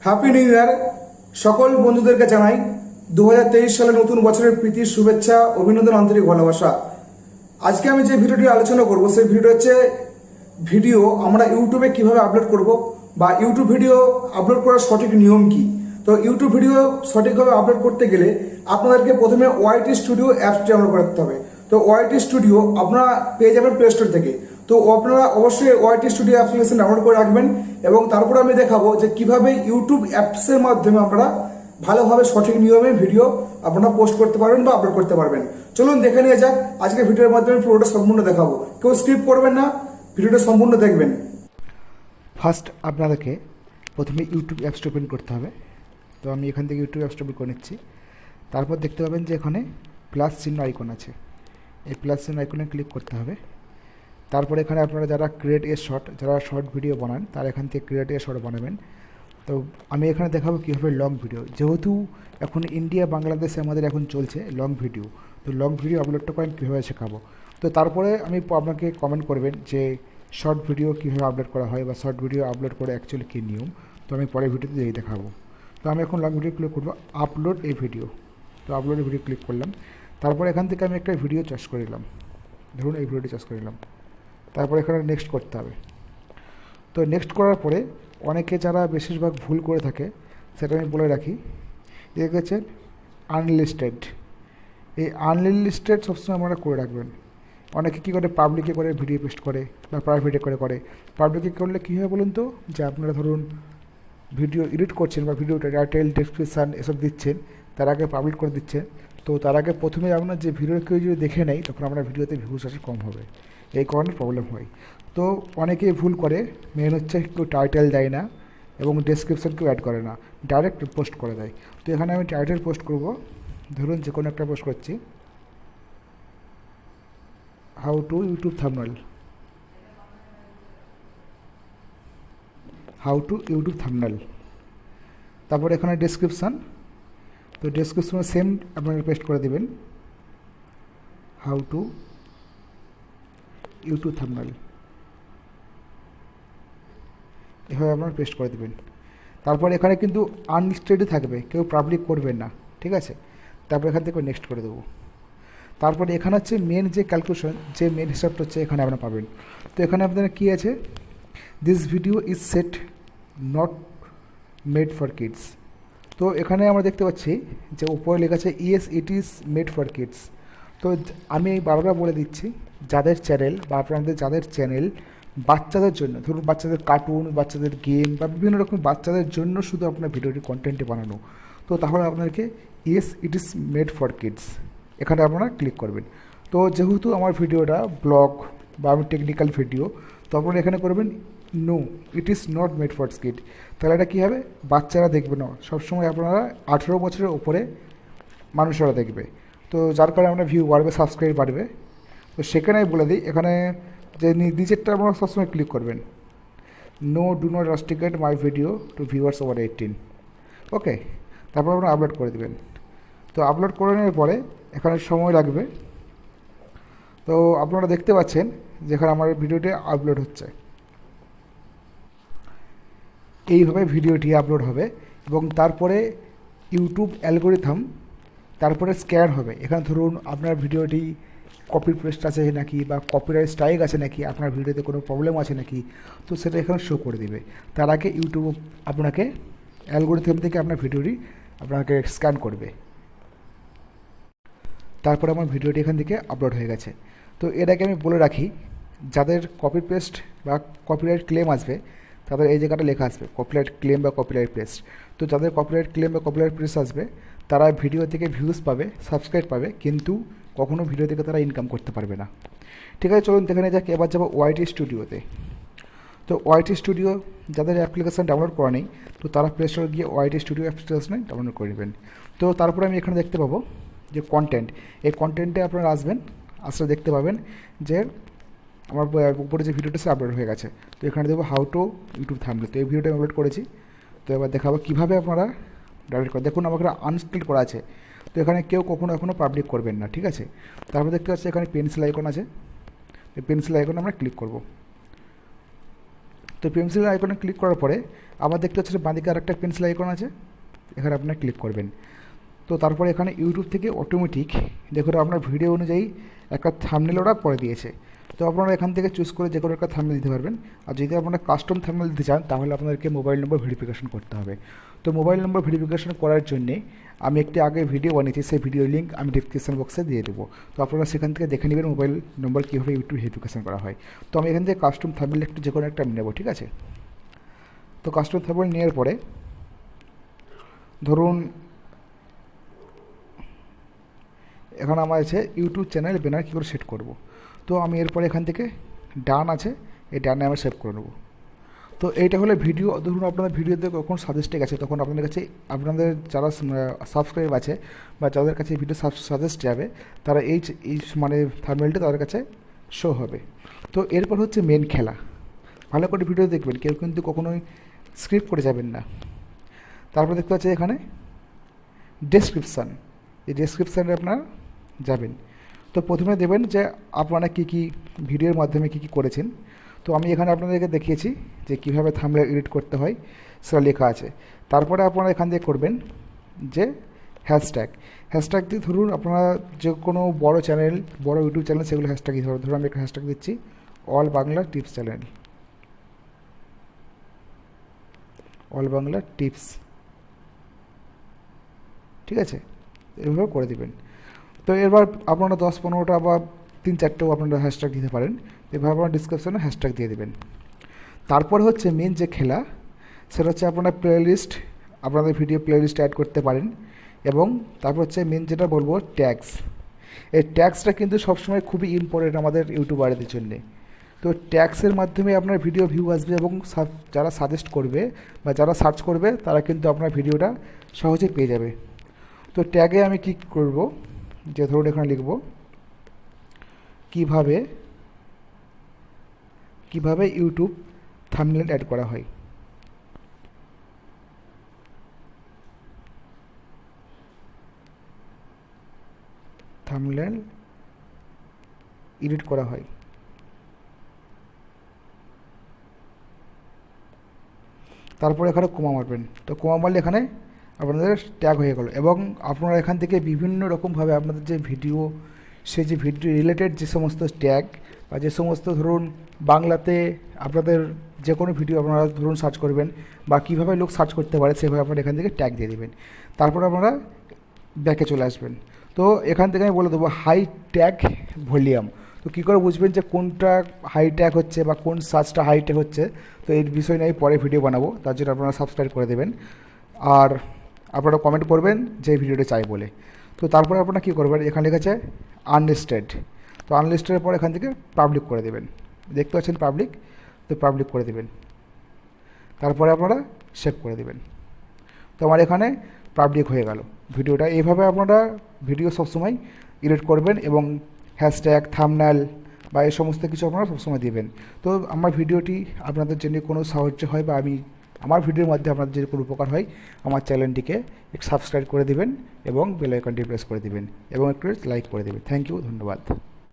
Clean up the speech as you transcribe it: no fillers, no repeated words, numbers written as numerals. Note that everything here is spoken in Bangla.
Happy new year. সকল বন্ধুদেরকে জানাই 2023 সালে নতুন বছরের প্রীতির শুভেচ্ছা, অভিনন্দন, আন্তরিক ভালোবাসা। আজকে আমি যে ভিডিওটি আলোচনা করব সেই ভিডিও হচ্ছে ভিডিও আমরা ইউটিউবে কিভাবে আপলোড করব বা ইউটিউব ভিডিও আপলোড করার সঠিক নিয়ম কি। তো ইউটিউব ভিডিও সঠিকভাবে আপলোড করতে গেলে আপনাদেরকে প্রথমে ওয়াইটি স্টুডিও অ্যাপসটি ডাউনলোড করতে হবে। তো ওয়াইটি স্টুডিও আপনারা পেয়ে যাবেন প্লে স্টোর থেকে। তো আপনারা অবশ্যই ওয়াইটি স্টুডিও অ্যাপ্লিকেশন ডাউনলোড করে রাখবেন এবং তারপরে আমি দেখাবো যে কিভাবে ইউটিউব অ্যাপসের মাধ্যমে আপনারা ভালোভাবে সঠিক নিয়মে ভিডিও আপনারা পোস্ট করতে পারবেন বা আপলোড করতে পারবেন। চলুন দেখে নিয়ে যাক। আজকে ভিডিওর মাধ্যমে পুরোটা সম্পূর্ণ দেখাবো, কেউ স্ক্রিপ্ট করবেন না, ভিডিওটা সম্পূর্ণ দেখবেন। ফার্স্ট আপনাদেরকে প্রথমে ইউটিউব অ্যাপসটা ওপেন করতে হবে। তো আমি এখান থেকে ইউটিউব অ্যাপসটা ওপেন করে নিচ্ছি। তারপর দেখতে পাবেন যে এখানে প্লাস চিহ্ন আইকন আছে, এই প্লাস চিহ্ন আইকনে ক্লিক করতে হবে। তারপরে এখানে আপনারা যারা ক্রিয়েট এ শর্ট, যারা শর্ট ভিডিও বানান তারা এখান থেকে ক্রিয়েট এ শর্ট বানাবেন। তো আমি এখানে দেখাবো কীভাবে লং ভিডিও, যেহেতু এখন ইন্ডিয়া বাংলাদেশে আমাদের এখন চলছে লং ভিডিও, তো লং ভিডিও আপলোডটা করেন কীভাবে শেখাবো। তো তারপরে আমি আপনাকে কমেন্ট করবেন যে শর্ট ভিডিও কীভাবে আপলোড করা হয় বা শর্ট ভিডিও আপলোড করে অ্যাকচুয়ালি কী নিয়ম। তো আমি পরের ভিডিওতে এই দেখাবো। তো আমি এখন লং ভিডিও ক্লিক করবো, আপলোড এই ভিডিও। তো আপলোড এই ভিডিও ক্লিক করলাম। তারপর এখান থেকে আমি একটা ভিডিও চয়েস করে নিলাম, ধরুন এই ভিডিওটি চয়েস করে নিলাম। তারপর এখানে নেক্সট করতে হবে। তো নেক্সট করার পরে অনেকে যারা বেশিরভাগ ভুল করে থাকে সেটা আমি বলে রাখি, দেখেছেন আনলিস্টেড। এই আনলিস্টেড সবসময় আপনারা করে রাখবেন। অনেকে কী করে পাবলিকে করে ভিডিও পোস্ট করে বা প্রাইভেটে করে পাবলিকে করলে কী হয় বলুন তো, যে আপনারা ধরুন ভিডিও এডিট করছেন বা ভিডিও টাইটেল ডেসক্রিপশান এসব দিচ্ছেন, তার আগে পাবলিক করে দিচ্ছেন। তো তার আগে প্রথমে আপনার যে ভিডিও কেউ যদি দেখে নেয় তখন আপনার ভিডিওতে ভিউজ আসে কম হবে, এই কারণে প্রবলেম হয়। তো অনেকেই ভুল করে, মেন হচ্ছে কেউ টাইটেল দেয় না এবং ডেসক্রিপশান কেউ অ্যাড করে না, ডাইরেক্ট পোস্ট করে দেয়। তো এখানে আমি টাইটেল পোস্ট করব, ধরুন যে কোনো একটা পোস্ট করছি, how to YouTube thumbnail, how to YouTube thumbnail. তারপর এখানে ডেসক্রিপশান, তো ডেসক্রিপশনে সেম আপনারা পেস্ট করে দেবেন, হাউ টু ইউটিউব থাম্বনেল, এভাবে আপনারা পেস্ট করে দেবেন। তারপর এখানে কিন্তু আনলিস্টেডই থাকবে, কেউ পাবলিক করবেন না, ঠিক আছে। তারপর এখান থেকে নেক্সট করে দেবো। তারপরে এখানে হচ্ছে মেন যে ক্যালকুলেশন, যে মেন হিসাবটা হচ্ছে এখানে আপনারা পাবেন। তো এখানে আপনারা কী আছে, this video is set not made for kids. তো এখানে আমরা দেখতে পাচ্ছি যে উপরে লেখা আছে yes it is made for kids. তো আমি বারবার বলে দিচ্ছি, যাদের চ্যানেল বা আপনাদের যাদের চ্যানেল বাচ্চাদের জন্য, ধরুন বাচ্চাদের কার্টুন, বাচ্চাদের গেম বা বিভিন্ন রকম বাচ্চাদের জন্য শুধু আপনার ভিডিওটি কন্টেন্টটি বানানো, তো তাহলে আপনাদেরকে yes it is made for kids এখানে আপনারা ক্লিক করবেন। তো যেহেতু আমার ভিডিওটা ব্লগ বা আমি টেকনিক্যাল ভিডিও, তো আপনারা এখানে করবেন no it is not made for kid. তাহলে এটা কী হবে, বাচ্চারা দেখবে না, সবসময় আপনারা 18 বছরের ওপরে মানুষেরা দেখবে। তো যার কারণে আপনার ভিউ বাড়বে, সাবস্ক্রাইব বাড়বে। তো সেখানে বলে দিই, এখানে যে নিচেরটা আপনারা সবসময় ক্লিক করবেন, no do not rusticate my video to viewers over 18। Okay, তারপর আপনারা আপলোড করে দেবেন। তো আপলোড করে নেওয়ার পরে এখানে সময় লাগবে। তো আপনারা দেখতে পাচ্ছেন যেখানে আমার ভিডিওটি আপলোড হচ্ছে, এইভাবে ভিডিওটি আপলোড হবে এবং তারপরে ইউটিউব অ্যালগোরিথম তারপরে স্ক্যান হবে। এখানে ধরুন আপনার ভিডিওটি কপি পেস্ট আছে নাকি বা কপিরাইট স্ট্রাইক আছে নাকি, আপনার ভিডিওতে কোনো প্রবলেম আছে নাকি, তো সেটা এখানে শো করে দেবে। তার আগে ইউটিউব আপনাকে অ্যালগোরিথম থেকে আপনার ভিডিওটি আপনাকে স্ক্যান করবে। তারপরে আমার ভিডিওটি এখান থেকে আপলোড হয়ে গেছে। তো এর আগে আমি বলে রাখি, যাদের কপি পেস্ট বা কপিরাইট ক্লেম আসবে তাদের এই জায়গাটা লেখা আসবে কপিরাইট ক্লেম বা কপিরাইট পেস্ট। তো যাদের কপিরাইট ক্লেম বা কপিরাইট পেস্ট আসবে তারা ভিডিও থেকে ভিউজ পাবে, সাবস্ক্রাইব পাবে, কিন্তু কখনও ভিডিও থেকে তারা ইনকাম করতে পারবে না। ঠিক আছে, চলুন দেখে নিয়ে যাক। এবার যাবো ওয়াইটি স্টুডিওতে। তো ওয়াইটি স্টুডিও যাদের অ্যাপ্লিকেশান ডাউনলোড করা নেই, তো তারা প্লে স্টোরে গিয়ে ওয়াইটি স্টুডিও অ্যাপ্লিকেশানে ডাউনলোড করে নেবেন। তো তারপরে আমি এখানে দেখতে পাবো যে কন্টেন্ট, এই কন্টেন্টে আপনারা আসবেন, আসলে দেখতে পাবেন যে আমার উপরে যে ভিডিওটা সে আপলোড হয়ে গেছে। তো এখানে দেখবো হাউ টু ইউটিউব থাম্বনেল, তো এই ভিডিওটা আপলোড করেছি। তো এবার দেখাবো কীভাবে আপনারা ডাউনলোড করে। দেখুন আমাকে আনস্টেল করা আছে, তো এখানে কেউ এখনও পাবলিক করবেন না, ঠিক আছে। তারপর দেখতে পাচ্ছি এখানে পেন্সিল আইকন আছে, এই পেন্সিল আইকনে আমরা ক্লিক করব। তো পেন্সিল আইকনে ক্লিক করার পরে আবার দেখতে হচ্ছে বাঁদিকে আরেকটা পেন্সিল আইকন আছে, এখানে আপনার ক্লিক করবেন। তো তারপরে এখানে ইউটিউব থেকে অটোমেটিক দেখুন আপনার ভিডিও অনুযায়ী একটা থাম্বনেল ওরা করে দিয়েছে। তো আপনারা এখান থেকে চুজ করে যে কোনো একটা থাম্বনেল দিতে পারবেন। আর যদি আপনারা কাস্টম থাম্বনেল দিতে চান তাহলে আপনাদেরকে মোবাইল নম্বর ভেরিফিকেশন করতে হবে। তো মোবাইল নম্বর ভেরিফিকেশন করার জন্যে আমি একটি আগে ভিডিও বানিয়েছি, সেই ভিডিও লিঙ্ক আমি ডিসক্রিপশন বক্সে দিয়ে দেবো। তো আপনারা সেখান থেকে দেখে নেবেন মোবাইল নম্বর কীভাবে ইউটিউব ভেরিফিকেশন করা হয়। তো আমি এখান থেকে কাস্টম থাম্বনেল একটু যে কোনো একটা আমি নেবো, ঠিক আছে। তো কাস্টম থাম্বনেল নেওয়ার পরে ধরুন এখন আমার আছে ইউটিউব চ্যানেল ব্যানার কী করে সেট করব। তো আমি এরপরে এখান থেকে ডান আছে, এই ডানে আমি সেভ করে নেবো। তো এইটা হলে ভিডিও, ধরুন আপনাদের ভিডিওতে কখন সাজেস্টে গেছে তখন আপনাদের কাছে আপনাদের যারা সাবস্ক্রাইব আছে বা যাদের কাছে ভিডিও সাজেস্ট যাবে তারা এই মানে থাম্বনেলটা তাদের কাছে শো হবে। তো এরপর হচ্ছে মেন খেলা। ভালো করে ভিডিও দেখবেন, কেউ কিন্তু কখনোই স্ক্রিপ্ট করে যাবেন না। তারপর দেখতে পাচ্ছি এখানে ডেসক্রিপশান, এই ডেসক্রিপশানে আপনারা যাবেন। তো প্রথমে দেবেন যে আপনারা কী কী ভিডিওর মাধ্যমে কী কী করেছেন। তো আমি এখানে আপনাদেরকে দেখিয়েছি যে কীভাবে থাম্বনেল এডিট করতে হয়, সেটা লেখা আছে। তারপরে আপনারা এখান থেকে করবেন যে হ্যাশট্যাগ দিয়ে ধরুন আপনারা যে কোনো বড় চ্যানেল, বড় ইউটিউব চ্যানেল সেগুলো হ্যাশট্যাগ দিতে হবে। ধরুন আমি একটা হ্যাশট্যাগ দিচ্ছি all Bangla tips channel, all Bangla tips, ঠিক আছে, এভাবে করে দেবেন। তো এবার আপনারা 10-15টা বা 3-4টেও আপনারা হ্যাশট্যাগ দিতে পারেন। এভাবে আপনারা ডিসক্রিপশনে হ্যাশট্যাগ দিয়ে দেবেন। তারপরে হচ্ছে মেন যে খেলা, সেটা হচ্ছে আপনারা প্লেলিস্ট, আপনাদের ভিডিও প্লেলিস্ট অ্যাড করতে পারেন। এবং তারপর হচ্ছে মেন যেটা বলবো ট্যাগস, এই ট্যাগসটা কিন্তু সবসময় খুবই ইম্পর্টেন্ট আমাদের ইউটিউবারদের জন্যে। তো ট্যাগসের মাধ্যমে আপনার ভিডিও ভিউ আসবে এবং যারা সাজেস্ট করবে বা যারা সার্চ করবে তারা কিন্তু আপনার ভিডিওটা সহজে পেয়ে যাবে। তো ট্যাগে আমি কী করব, যে ধরুন এখানে লিখব কিভাবে ইউটিউব থাম্বনেল অ্যাড করা হয়। থাম্বনেল এডিট করা হয়। তারপরে এখানে কমা মারবেন। তো কমা মারলে এখানে আপনাদের ট্যাগ হয়ে গেল এবং আপনারা এখান থেকে বিভিন্ন রকমভাবে আপনাদের যে ভিডিও, সেই যে ভিডিও রিলেটেড যে সমস্ত ট্যাগ বা যে সমস্ত ধরুন বাংলাতে আপনাদের যে কোনো ভিডিও আপনারা ধরুন সার্চ করবেন বা কীভাবে লোক সার্চ করতে পারে সেভাবে আপনারা এখান থেকে ট্যাগ দিয়ে দেবেন। তারপর আপনারা ব্যাকে চলে আসবেন। তো এখান থেকে আমি বলে দেবো হাই ট্যাগ ভলিউম। তো কী করে বুঝবেন যে কোনটা হাই ট্যাগ হচ্ছে বা কোন সার্চটা হাই ট্যাগ হচ্ছে, তো এই বিষয় নিয়ে পরে ভিডিও বানাবো, তার জন্য আপনারা সাবস্ক্রাইব করে দেবেন আর আপনারা কমেন্ট করবেন যে ভিডিওটা চাই বলে। তো তারপরে আপনারা কী করবেন, এখানে লেখা আনলিস্টেড। তো আনলিস্টেডের পর এখান থেকে পাবলিক করে দেবেন, দেখতে পাচ্ছেন পাবলিক, তো পাবলিক করে দেবেন। তারপরে আপনারা সেভ করে দেবেন। তো আমার এখানে পাবলিক হয়ে গেল ভিডিওটা। এইভাবে আপনারা ভিডিও সবসময় এডিট করবেন এবং হ্যাশট্যাগ থাম্বনেল বা এই সমস্ত কিছু আপনারা সবসময় দেবেন। তো আমার ভিডিওটি আপনাদের জন্য কোনো সাহায্য হয় বা আমার ভিডিওর মাধ্যমে আপনাদের যদি কোনো উপকার হয়, আমার চ্যানেলটিকে একটু সাবস্ক্রাইব করে দেবেন এবং বেল আইকনটি প্রেস করে দেবেন এবং একটু লাইক করে দেবেন। থ্যাংক ইউ, ধন্যবাদ।